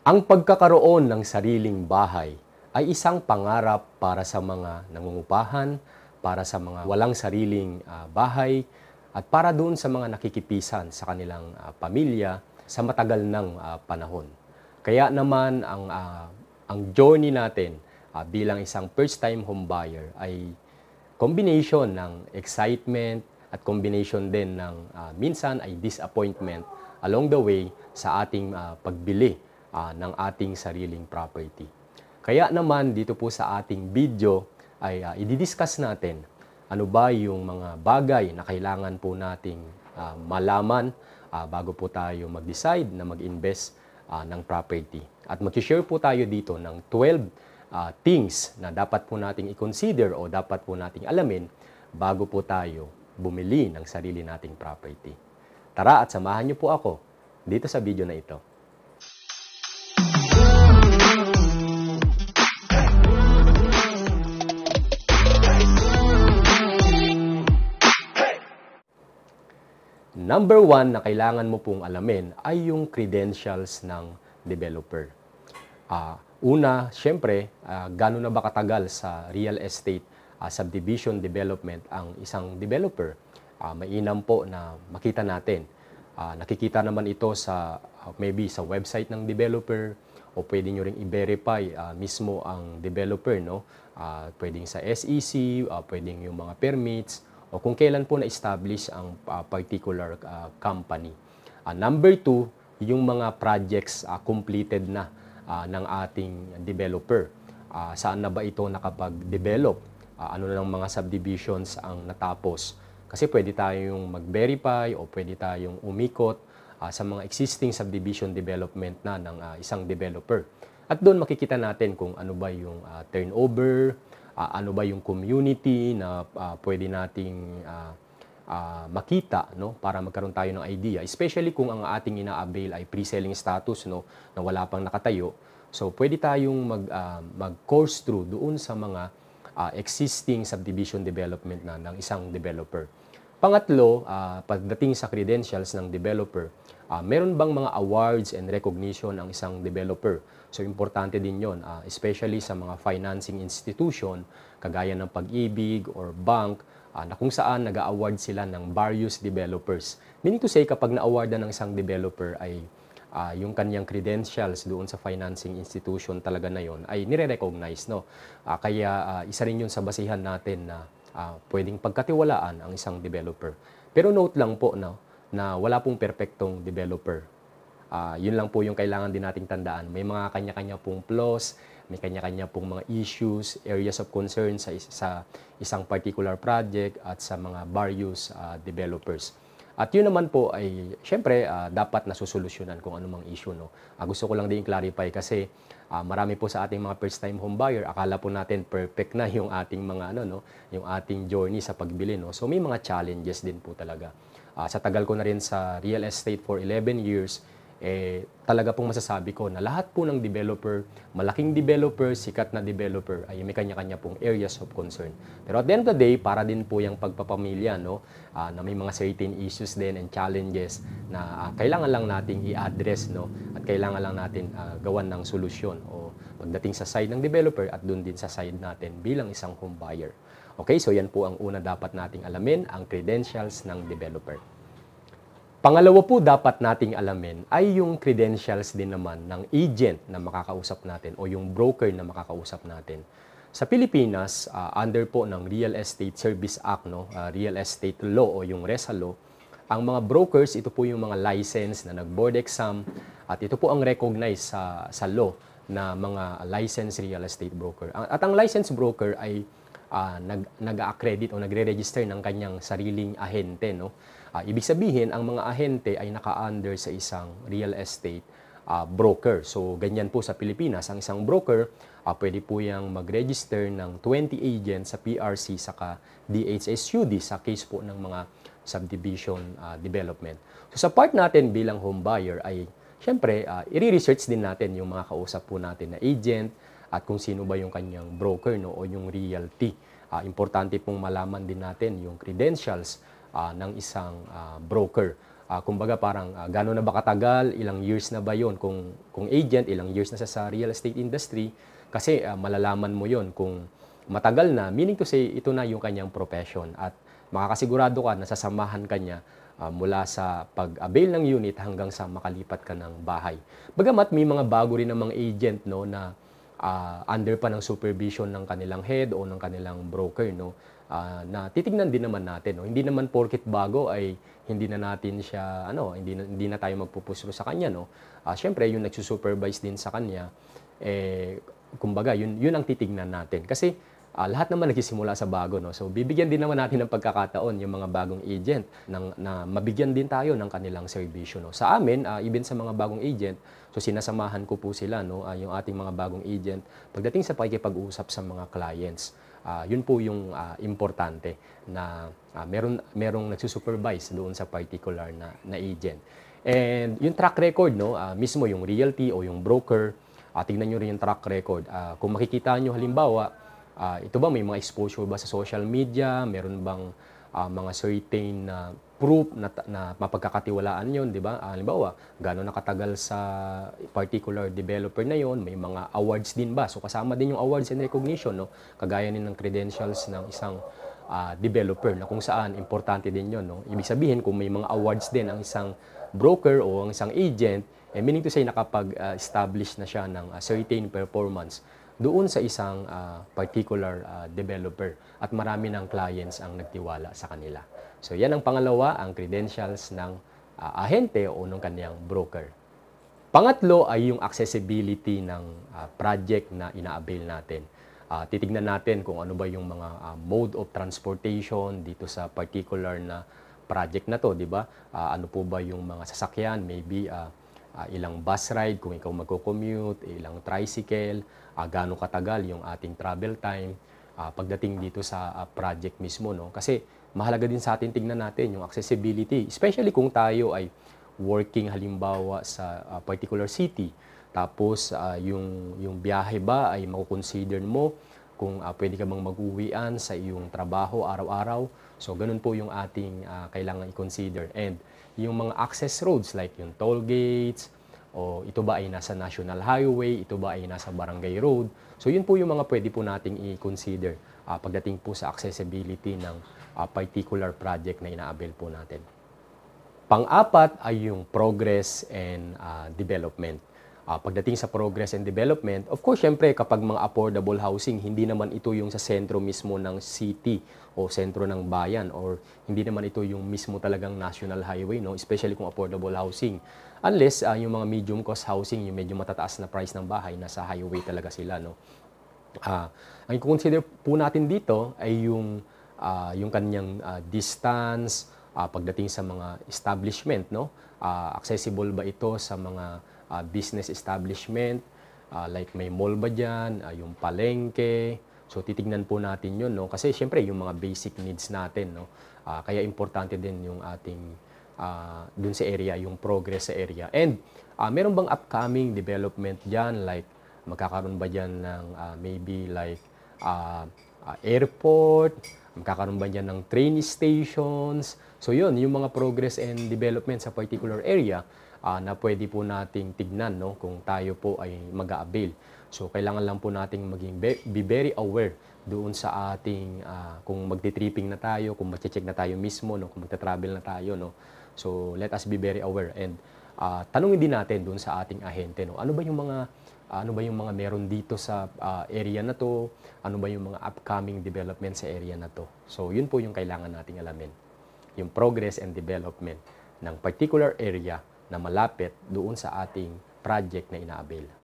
Ang pagkakaroon ng sariling bahay ay isang pangarap para sa mga nangungupahan, para sa mga walang sariling bahay, at para doon sa mga nakikipisan sa kanilang pamilya sa matagal ng panahon. Kaya naman ang journey natin bilang isang first-time homebuyer ay combination ng excitement at combination din ng minsan ay disappointment along the way sa ating pagbili ng ating sariling property. Kaya naman dito po sa ating video ay i-discuss natin ano ba yung mga bagay na kailangan po nating malaman bago po tayo mag-decide na mag-invest ng property. At mag-share po tayo dito ng 12 things na dapat po nating i-consider o dapat po nating alamin bago po tayo bumili ng sarili nating property. Tara at samahan niyo po ako dito sa video na ito. Number 1 na kailangan mo pong alamin ay yung credentials ng developer. Una, syempre, gano'n na ba katagal sa real estate subdivision development ang isang developer? Mainam po na makita natin. Nakikita naman ito sa maybe sa website ng developer o pwede nyo ring i-verify mismo ang developer, no? Pwedeng sa SEC, pwedeng yung mga permits, o kung kailan po na-establish ang particular company. Number 2, yung mga projects completed na ng ating developer. Saan na ba ito nakapag-develop? Ano na ng mga subdivisions ang natapos? Kasi pwede tayong mag-verify o pwede tayong umikot sa mga existing subdivision development na ng isang developer. At doon makikita natin kung ano ba yung turnover, ano ba yung community na pwede nating makita, no, para magkaroon tayo ng idea, especially kung ang ating ina-avail ay pre-selling status, no, na wala pang nakatayo. So pwede tayong mag-course through doon sa mga existing subdivision development na ng isang developer. Pangatlo, pagdating sa credentials ng developer, meron bang mga awards and recognition ang isang developer? So, importante din yon, especially sa mga financing institution, kagaya ng Pag-ibig or bank, na kung saan nag-award sila ng various developers. Meaning to say, kapag na-awardan ng isang developer ay yung kanyang credentials doon sa financing institution talaga na yon ay nire-recognize, no? Kaya isa rin yun sa basihan natin na pwedeng pagkatiwalaan ang isang developer. Pero note lang po, no, na wala pong perfectong developer. Yun lang po yung kailangan din nating tandaan. May mga kanya-kanya pong flaws, may kanya-kanya pong mga issues, areas of concern sa isang particular project at sa mga various developers. At yun naman po ay, syempre, dapat nasusolusyonan kung anumang issue, no? Gusto ko lang din i-clarify kasi marami po sa ating mga first-time homebuyer, akala po natin perfect na yung ating mga yung ating journey sa pagbili, no? So may mga challenges din po talaga. Sa tagal ko na rin sa real estate for 11 years, talaga pong masasabi ko na lahat po ng developer, malaking developer, sikat na developer, ay may kanya-kanya pong areas of concern. Pero at the end of the day, para din po yung pagpapamilya, no, na may mga certain issues din and challenges na kailangan lang nating i-address, no, at kailangan lang natin gawan ng solusyon o pagdating sa side ng developer at doon din sa side natin bilang isang home buyer. Okay, so yan po ang una dapat nating alamin, ang credentials ng developer. Pangalawa po dapat nating alamin ay yung credentials din naman ng agent na makakausap natin o yung broker na makakausap natin. Sa Pilipinas, under po ng Real Estate Service Act, no, Real Estate Law o yung RESA Law, ang mga brokers, ito po yung mga license na nag-board exam at ito po ang recognized sa law na mga licensed real estate broker. At ang licensed broker ay nag-accredit o nagre-register ng kanyang sariling ahente, no? Ibig sabihin, ang mga ahente ay naka-under sa isang real estate broker. So, ganyan po sa Pilipinas. Ang isang broker, pwede po yung mag-register ng 20 agents sa PRC saka DHSUD sa case po ng mga subdivision development. So, sa part natin bilang home buyer ay, syempre, i-research din natin yung mga kausap po natin na agent at kung sino ba yung kanyang broker, no, o yung realty. Importante pong malaman din natin yung credentials ng isang broker. Kumbaga parang gano'n na ba katagal, ilang years na ba 'yon kung agent, ilang years na siya sa real estate industry kasi malalaman mo 'yon kung matagal na, meaning to say ito na yung kanyang profession at makakasigurado ka na sasamahan ka niya mula sa pag-avail ng unit hanggang sa makalipat ka ng bahay. Bagamat may mga bago rin ng mga agent no na under pa ng supervision ng kanilang head o ng kanilang broker no, na titignan din naman natin no. Hindi naman porket bago ay hindi na natin siya ano, hindi na tayo magpupuslo sa kanya no. Syempre yung nagsusupervise din sa kanya kumbaga yun ang titignan natin kasi lahat naman nagsisimula sa bago no. So bibigyan din naman natin ng pagkakataon yung mga bagong agent na mabigyan din tayo ng kanilang serbisyo no. Sa amin even sa mga bagong agent, so sinasamahan ko po sila no, yung ating mga bagong agent pagdating sa pakikipag-usap sa mga clients. Yun po yung importante na merong nagsusupervise doon sa particular na agent. And yung track record, no, mismo yung realty o yung broker, tingnan nyo rin yung track record. Kung makikita nyo halimbawa, ito ba may mga exposure ba sa social media, meron bang mga certain proof na mapagkakatiwalaan yon, di ba? Halimbawa, gaano nakatagal sa particular developer na yon, may mga awards din ba? So kasama din yung awards and recognition, no? Kagaya din ng credentials ng isang developer na kung saan importante din yon, no? Ibig sabihin kung may mga awards din ang isang broker o ang isang agent, meaning to say nakapag-establish na siya ng certain performance doon sa isang particular developer at marami ng clients ang nagtiwala sa kanila. So yan ang pangalawa, ang credentials ng ahente o ng kanyang broker. Pangatlo ay yung accessibility ng project na ina-avail natin. Titignan natin kung ano ba yung mga mode of transportation dito sa particular na project na to, di ba? Ano po ba yung mga sasakyan, maybe ilang bus ride kung ikaw magko-commute, ilang tricycle, gaano katagal yung ating travel time pagdating dito sa project mismo, no? Kasi mahalaga din sa atin tingnan natin yung accessibility, especially kung tayo ay working halimbawa sa particular city. Tapos yung biyahe ba ay makukonsider mo kung pwede ka bang mag-uwian sa iyong trabaho araw-araw. So ganun po yung ating kailangan i-consider. And yung mga access roads like yung toll gates, o ito ba ay nasa national highway, ito ba ay nasa barangay road. So yun po yung mga pwede po nating i-consider pagdating po sa accessibility ng particular project na ina-avail po natin. Pang-apat ay yung progress and development. Pagdating sa progress and development, of course, syempre kapag mga affordable housing, hindi naman ito yung sa sentro mismo ng city o sentro ng bayan or hindi naman ito yung mismo talagang national highway, no? Especially kung affordable housing. Unless yung mga medium cost housing, yung medyo matataas na price ng bahay, nasa highway talaga sila, no? Ang i-consider po natin dito ay yung kanyang distance pagdating sa mga establishment, no? Accessible ba ito sa mga business establishment, like may mall ba dyan, yung palengke. So titignan po natin yun, no? Kasi syempre yung mga basic needs natin, no? Kaya importante din yung ating dun sa area, yung progress sa area. And meron bang upcoming development dyan, like magkakaroon ba dyan ng maybe like airport, magkakaroon ba dyan ng train stations. So yun, yung mga progress and development sa particular area na pwede po nating tignan, no, kung tayo po ay mag-a-avail. So kailangan lang po nating be very aware doon sa ating kung magti-tripping na tayo, kung magche-check na tayo mismo, no, kung magta-travel na tayo, no. So let us be very aware and tanungin din natin doon sa ating ahente, no. Ano ba yung mga meron dito sa area na to? Ano ba yung mga upcoming development sa area na to? So yun po yung kailangan nating alamin. Yung progress and development ng particular area na malapit doon sa ating project na ina-avail.